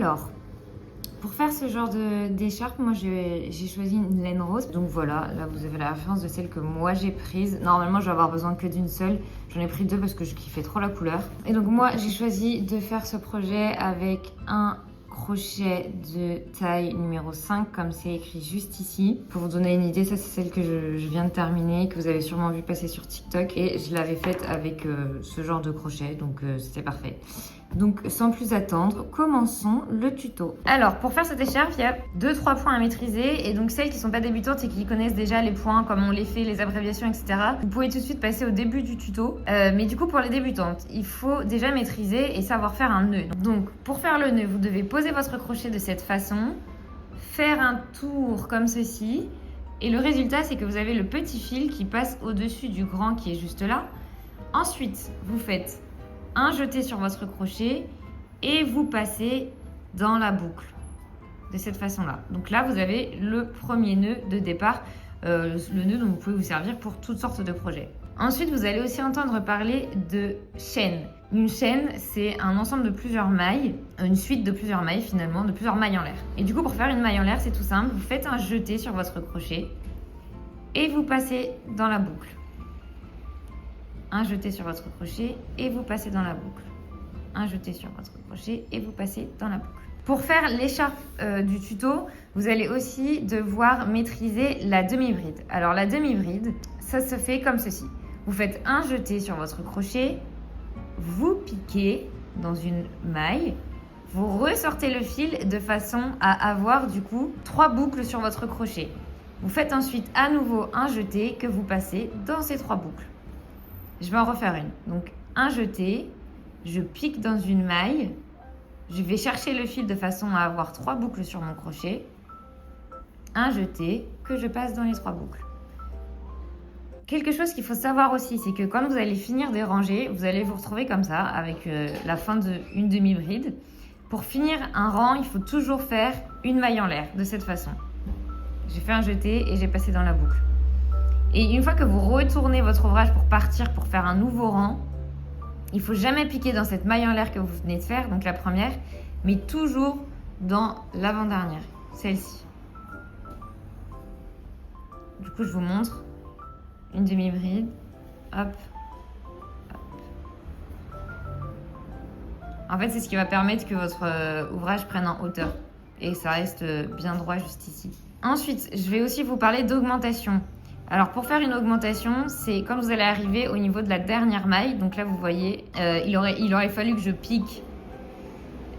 Alors, pour faire ce genre d'écharpe, moi j'ai choisi une laine rose. Donc voilà, là vous avez la référence de celle que moi j'ai prise. Normalement je vais avoir besoin que d'une seule. J'en ai pris deux parce que je kiffais trop la couleur. Et donc moi j'ai choisi de faire ce projet avec un crochet de taille numéro 5 comme c'est écrit juste ici. Pour vous donner une idée, ça c'est celle que je viens de terminer, que vous avez sûrement vu passer sur TikTok. Et je l'avais faite avec ce genre de crochet, donc c'était parfait. Donc sans plus attendre, commençons le tuto. Alors pour faire cette écharpe, il y a 2-3 points à maîtriser. Et donc celles qui ne sont pas débutantes et qui connaissent déjà les points, comme on les fait, les abréviations, etc. Vous pouvez tout de suite passer au début du tuto. Mais du coup pour les débutantes, il faut déjà maîtriser et savoir faire un nœud. Donc pour faire le nœud, vous devez poser votre crochet de cette façon, faire un tour comme ceci. Et le résultat, c'est que vous avez le petit fil qui passe au-dessus du grand qui est juste là. Ensuite, vous faites un jeté sur votre crochet et vous passez dans la boucle de cette façon-là. Donc là, vous avez le premier nœud de départ, le nœud dont vous pouvez vous servir pour toutes sortes de projets. Ensuite, vous allez aussi entendre parler de chaîne. Une chaîne, c'est un ensemble de plusieurs mailles, une suite de plusieurs mailles finalement, de plusieurs mailles en l'air. Et du coup, pour faire une maille en l'air, c'est tout simple. Vous faites un jeté sur votre crochet et vous passez dans la boucle. Un jeté sur votre crochet et vous passez dans la boucle. Un jeté sur votre crochet et vous passez dans la boucle. Pour faire l'écharpe du tuto, vous allez aussi devoir maîtriser la demi-bride. Alors la demi-bride, ça se fait comme ceci. Vous faites un jeté sur votre crochet, vous piquez dans une maille, vous ressortez le fil de façon à avoir du coup 3 boucles sur votre crochet. Vous faites ensuite à nouveau un jeté que vous passez dans ces 3 boucles. Je vais en refaire une. Donc un jeté, je pique dans une maille, je vais chercher le fil de façon à avoir 3 boucles sur mon crochet, un jeté que je passe dans les 3 boucles. Quelque chose qu'il faut savoir aussi, c'est que quand vous allez finir des rangées, vous allez vous retrouver comme ça avec la fin d'une demi-bride. Pour finir un rang, il faut toujours faire une maille en l'air de cette façon. J'ai fait un jeté et j'ai passé dans la boucle. Et une fois que vous retournez votre ouvrage pour partir pour faire un nouveau rang, il ne faut jamais piquer dans cette maille en l'air que vous venez de faire, donc la première, mais toujours dans l'avant-dernière, celle-ci. Du coup, je vous montre une demi-bride. Hop, hop. En fait, c'est ce qui va permettre que votre ouvrage prenne en hauteur et ça reste bien droit juste ici. Ensuite, je vais aussi vous parler d'augmentation. Alors pour faire une augmentation, c'est quand vous allez arriver au niveau de la dernière maille. Donc là vous voyez, il aurait fallu que je pique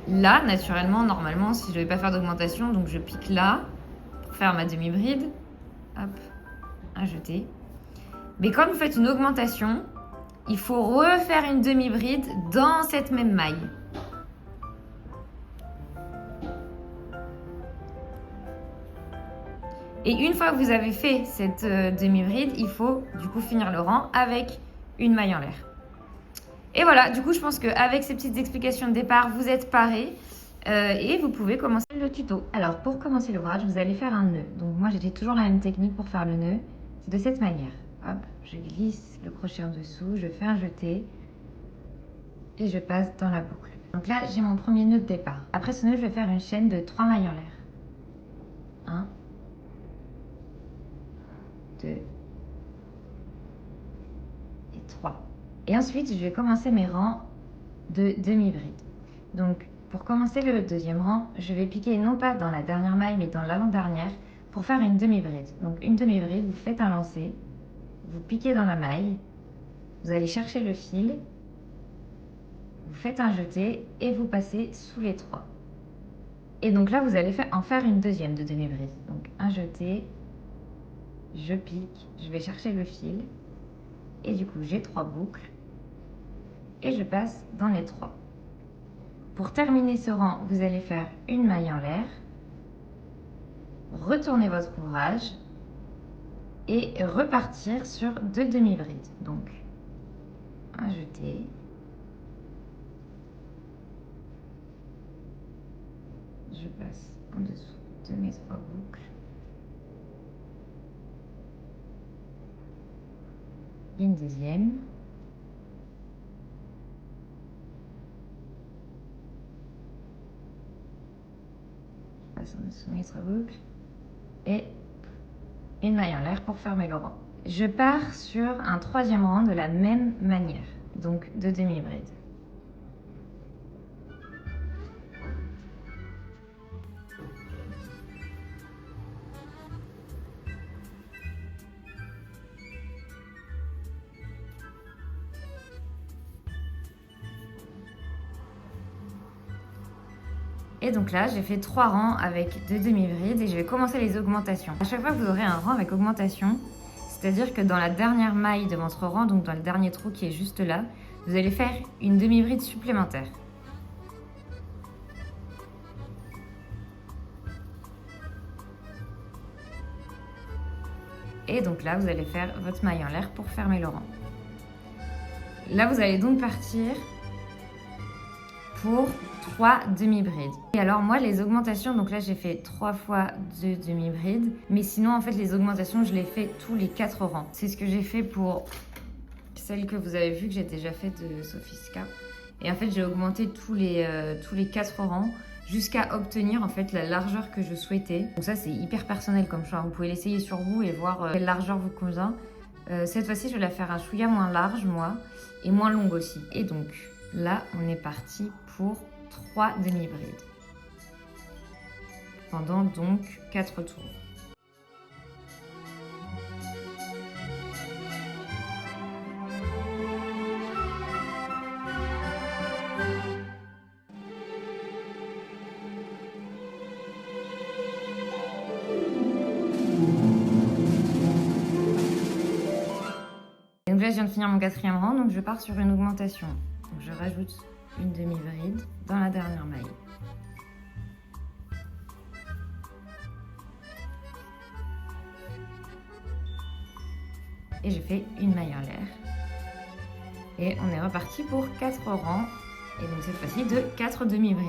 là naturellement, normalement, si je ne vais pas faire d'augmentation. Donc je pique là pour faire ma demi-bride. Hop, un jeté. Mais quand vous faites une augmentation, il faut refaire une demi-bride dans cette même maille. Et une fois que vous avez fait cette demi-bride, il faut du coup finir le rang avec une maille en l'air. Et voilà, du coup, je pense qu'avec ces petites explications de départ, vous êtes parés et vous pouvez commencer le tuto. Alors, pour commencer l'ouvrage, vous allez faire un nœud. Donc moi, j'ai toujours la même technique pour faire le nœud. C'est de cette manière. Hop, je glisse le crochet en dessous, je fais un jeté et je passe dans la boucle. Donc là, j'ai mon premier nœud de départ. Après ce nœud, je vais faire une chaîne de 3 mailles en l'air. 1, 2 et 3. Et ensuite, je vais commencer mes rangs de demi-bride. Donc, pour commencer le deuxième rang, je vais piquer non pas dans la dernière maille, mais dans l'avant-dernière pour faire une demi-bride. Donc, une demi-bride, vous faites un lancer, vous piquez dans la maille, vous allez chercher le fil, vous faites un jeté et vous passez sous les 3. Et donc là, vous allez en faire une deuxième de demi-bride. Donc, un jeté, je pique, je vais chercher le fil, et du coup, j'ai 3 boucles, et je passe dans les 3. Pour terminer ce rang, vous allez faire une maille en l'air, retourner votre ouvrage et repartir sur 2 demi-brides. Donc, un jeté, je passe en dessous de mes 3 boucles, une deuxième, passe en dessous notre boucle. Et une maille en l'air pour fermer le rang. Je pars sur un troisième rang de la même manière, donc de demi-bride. Et donc là, j'ai fait 3 rangs avec 2 demi-brides et je vais commencer les augmentations. À chaque fois que vous aurez un rang avec augmentation, c'est-à-dire que dans la dernière maille de votre rang, donc dans le dernier trou qui est juste là, vous allez faire une demi-bride supplémentaire. Et donc là, vous allez faire votre maille en l'air pour fermer le rang. Là, vous allez donc partir pour 3 demi-brides. Et alors moi les augmentations, donc là j'ai fait 3 fois 2 demi-brides, mais sinon en fait les augmentations je les fais tous les 4 rangs. C'est ce que j'ai fait pour celle que vous avez vu que j'ai déjà fait de Sophiska. Et en fait j'ai augmenté tous les 4 rangs jusqu'à obtenir en fait la largeur que je souhaitais. Donc ça c'est hyper personnel comme choix, vous pouvez l'essayer sur vous et voir quelle largeur vous convient. Cette fois-ci je vais la faire un chouïa moins large moi, et moins longue aussi. Et donc là on est parti pour 3 demi-brides pendant donc 4 tours. Et donc là je viens de finir mon 4e rang, donc je pars sur une augmentation. Donc je rajoute une demi-bride dans la dernière maille. Et je fais une maille en l'air. Et on est reparti pour 4 rangs. Et donc cette fois-ci de 4 demi-brides.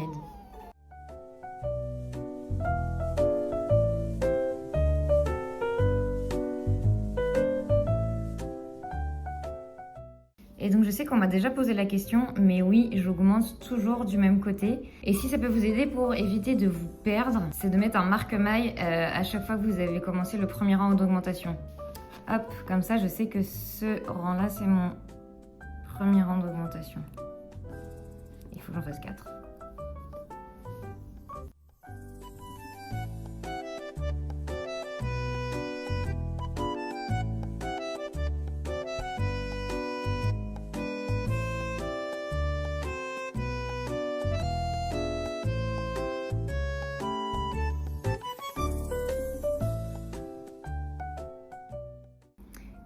Et donc je sais qu'on m'a déjà posé la question, mais oui, j'augmente toujours du même côté. Et si ça peut vous aider pour éviter de vous perdre, c'est de mettre un marque-maille à chaque fois que vous avez commencé le premier rang d'augmentation. Hop, comme ça je sais que ce rang-là c'est mon premier rang d'augmentation. Il faut que j'en fasse 4.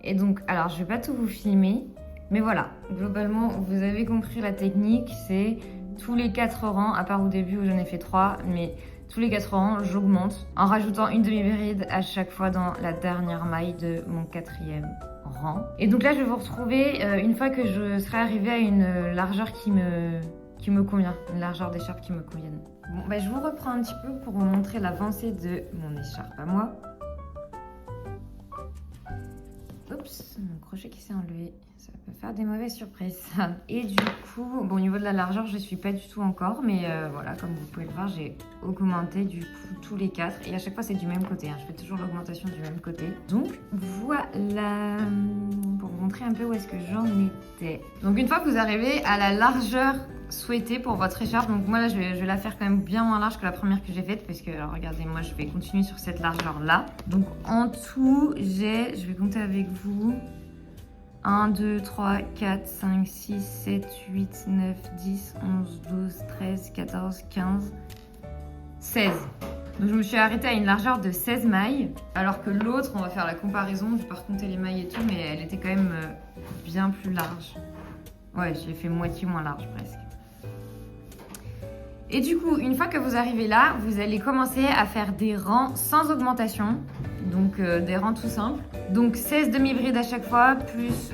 Et donc, alors je vais pas tout vous filmer, mais voilà, globalement vous avez compris la technique, c'est tous les 4 rangs, à part au début où j'en ai fait 3, mais tous les 4 rangs j'augmente en rajoutant une demi-bride à chaque fois dans la dernière maille de mon 4e rang. Et donc là je vais vous retrouver une fois que je serai arrivée à une largeur qui me convient, une largeur d'écharpe qui me convienne. Bon, bah, je vous reprends un petit peu pour vous montrer l'avancée de mon écharpe à moi. Oups, mon crochet qui s'est enlevé, ça peut faire des mauvaises surprises. Et du coup, bon, au niveau de la largeur, je ne suis pas du tout encore, mais voilà, comme vous pouvez le voir, j'ai augmenté du coup tous les 4. Et à chaque fois, c'est du même côté, hein. Je fais toujours l'augmentation du même côté. Donc voilà, pour vous montrer un peu où est-ce que j'en étais. Donc une fois que vous arrivez à la largeur souhaitée pour votre écharpe, donc moi là je vais la faire quand même bien moins large que la première que j'ai faite, parce que alors, regardez, moi je vais continuer sur cette largeur là. Donc en tout je vais compter avec vous, 1, 2, 3, 4, 5, 6, 7, 8, 9, 10, 11, 12, 13, 14, 15, 16. Donc je me suis arrêtée à une largeur de 16 mailles, alors que l'autre, on va faire la comparaison, je vais pas recompter les mailles et tout, mais elle était quand même bien plus large. Ouais, j'ai fait moitié moins large presque. Et du coup, une fois que vous arrivez là, vous allez commencer à faire des rangs sans augmentation. Donc des rangs tout simples. Donc 16 demi-brides à chaque fois, plus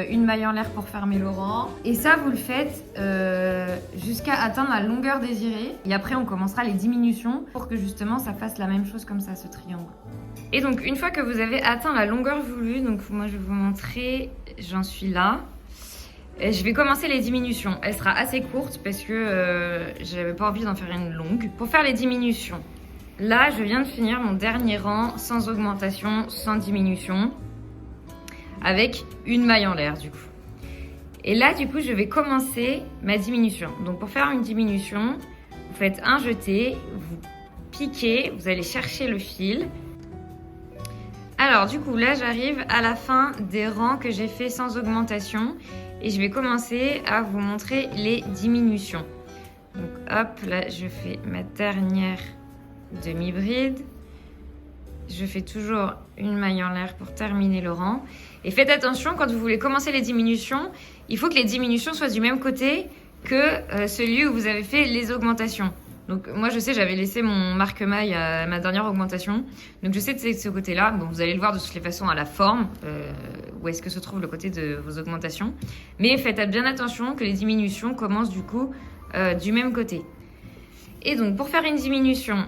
une maille en l'air pour fermer le rang. Et ça, vous le faites jusqu'à atteindre la longueur désirée. Et après, on commencera les diminutions pour que justement ça fasse la même chose comme ça, ce triangle. Et donc, une fois que vous avez atteint la longueur voulue, donc moi je vais vous montrer, j'en suis là. Je vais commencer les diminutions. Elle sera assez courte parce que j'avais pas envie d'en faire une longue. Pour faire les diminutions, Là, je viens de finir mon dernier rang sans augmentation, sans diminution, avec une maille en l'air du coup. Et là, du coup, je vais commencer ma diminution. Donc pour faire une diminution, vous faites un jeté, vous piquez, vous allez chercher le fil. Alors du coup, là, j'arrive à la fin des rangs que j'ai fait sans augmentation et je vais commencer à vous montrer les diminutions. Donc hop, là, je fais ma dernière demi-bride. Je fais toujours une maille en l'air pour terminer le rang. Et faites attention, quand vous voulez commencer les diminutions, il faut que les diminutions soient du même côté que celui où vous avez fait les augmentations. Donc moi je sais, j'avais laissé mon marque-maille à ma dernière augmentation. Donc je sais que c'est de ce côté-là. Bon, vous allez le voir de toutes les façons à la forme, où est-ce que se trouve le côté de vos augmentations. Mais faites bien attention que les diminutions commencent du coup du même côté. Et donc pour faire une diminution,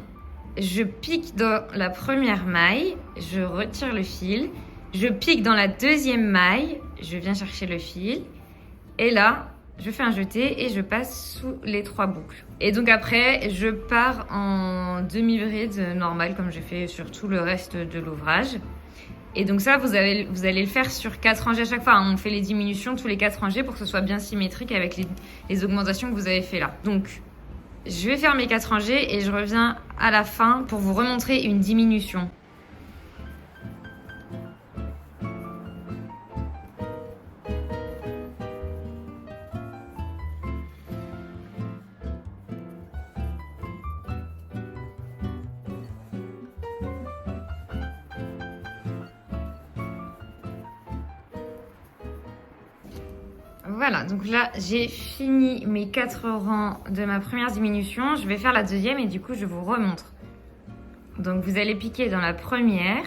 je pique dans la première maille, je retire le fil, je pique dans la deuxième maille, je viens chercher le fil, et là, je fais un jeté et je passe sous les 3 boucles. Et donc après, je pars en demi-bride normale, comme j'ai fait sur tout le reste de l'ouvrage. Et donc ça, vous allez le faire sur 4 rangées à chaque fois. On fait les diminutions tous les 4 rangées pour que ce soit bien symétrique avec les augmentations que vous avez fait là. Donc, je vais faire mes 4 rangées et je reviens à la fin pour vous remontrer une diminution. Voilà, donc là j'ai fini mes 4 rangs de ma première diminution. Je vais faire la deuxième et du coup je vous remontre. Donc vous allez piquer dans la première,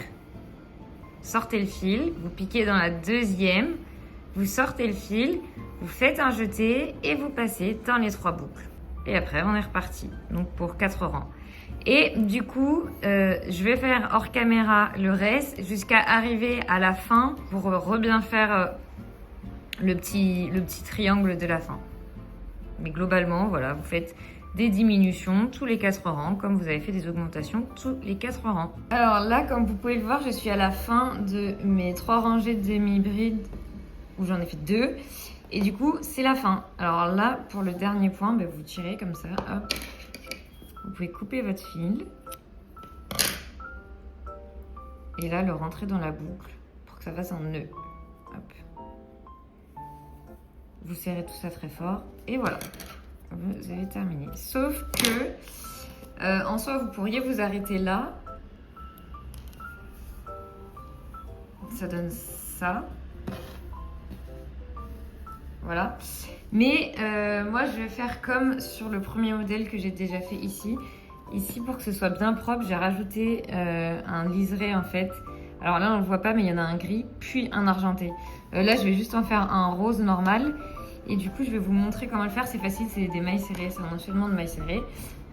sortez le fil, vous piquez dans la deuxième, vous sortez le fil, vous faites un jeté et vous passez dans les 3 boucles. Et après on est reparti, donc pour 4 rangs. Et du coup, je vais faire hors caméra le reste jusqu'à arriver à la fin pour bien faire le petit triangle de la fin. Mais globalement, voilà, vous faites des diminutions tous les 4 rangs, comme vous avez fait des augmentations tous les 4 rangs. Alors là, comme vous pouvez le voir, je suis à la fin de mes 3 rangées de demi-bride, où j'en ai fait 2. Et du coup, c'est la fin. Alors là, pour le dernier point, ben, vous tirez comme ça, hop. Vous pouvez couper votre fil. Et là, le rentrer dans la boucle pour que ça fasse un nœud. Hop. Vous serrez tout ça très fort et voilà, vous avez terminé. Sauf que, en soi, vous pourriez vous arrêter là. Ça donne ça. Voilà. Mais moi, je vais faire comme sur le premier modèle que j'ai déjà fait ici. Ici, pour que ce soit bien propre, j'ai rajouté un liseré en fait. Alors là, on ne le voit pas, mais il y en a un gris, puis un argenté. Là, je vais juste en faire un rose normal. Et du coup, je vais vous montrer comment le faire. C'est facile, c'est des mailles serrées, c'est un enchaînement de mailles serrées.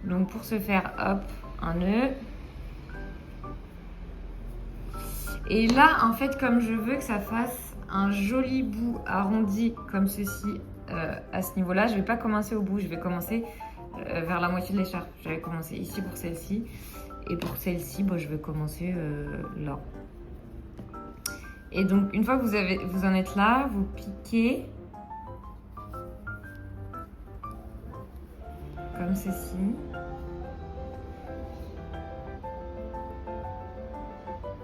Donc pour ce faire, hop, un nœud. Et là, en fait, comme je veux que ça fasse un joli bout arrondi comme ceci à ce niveau-là, je ne vais pas commencer au bout, je vais commencer vers la moitié de l'écharpe. J'avais commencé ici pour celle-ci. Et pour celle-ci, bon, je vais commencer là. Et donc, une fois que vous en êtes là, vous piquez comme ceci.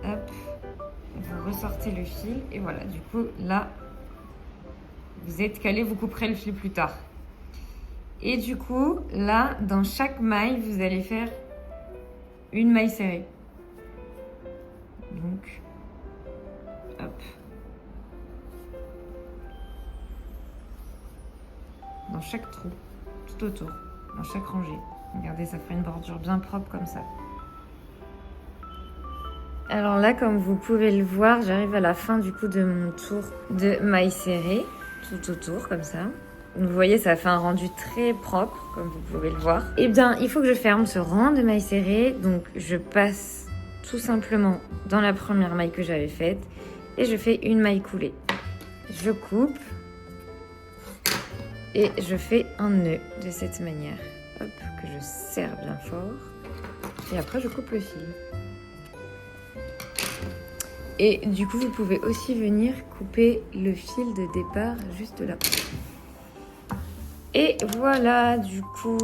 Hop, vous ressortez le fil et voilà, du coup, là, vous êtes calé, vous couperez le fil plus tard. Et du coup, là, dans chaque maille, vous allez faire une maille serrée. Donc, hop. Dans chaque trou, tout autour, dans chaque rangée. Regardez, ça fait une bordure bien propre comme ça. Alors là, comme vous pouvez le voir, j'arrive à la fin du coup de mon tour de maille serrée, tout autour comme ça. Vous voyez, ça fait un rendu très propre, comme vous pouvez le voir. Et bien, il faut que je ferme ce rang de maille serrée. Donc, je passe tout simplement dans la première maille que j'avais faite et je fais une maille coulée. Je coupe et je fais un nœud de cette manière. Hop, que je serre bien fort. Et après, je coupe le fil. Et du coup, vous pouvez aussi venir couper le fil de départ juste là. Et voilà, du coup,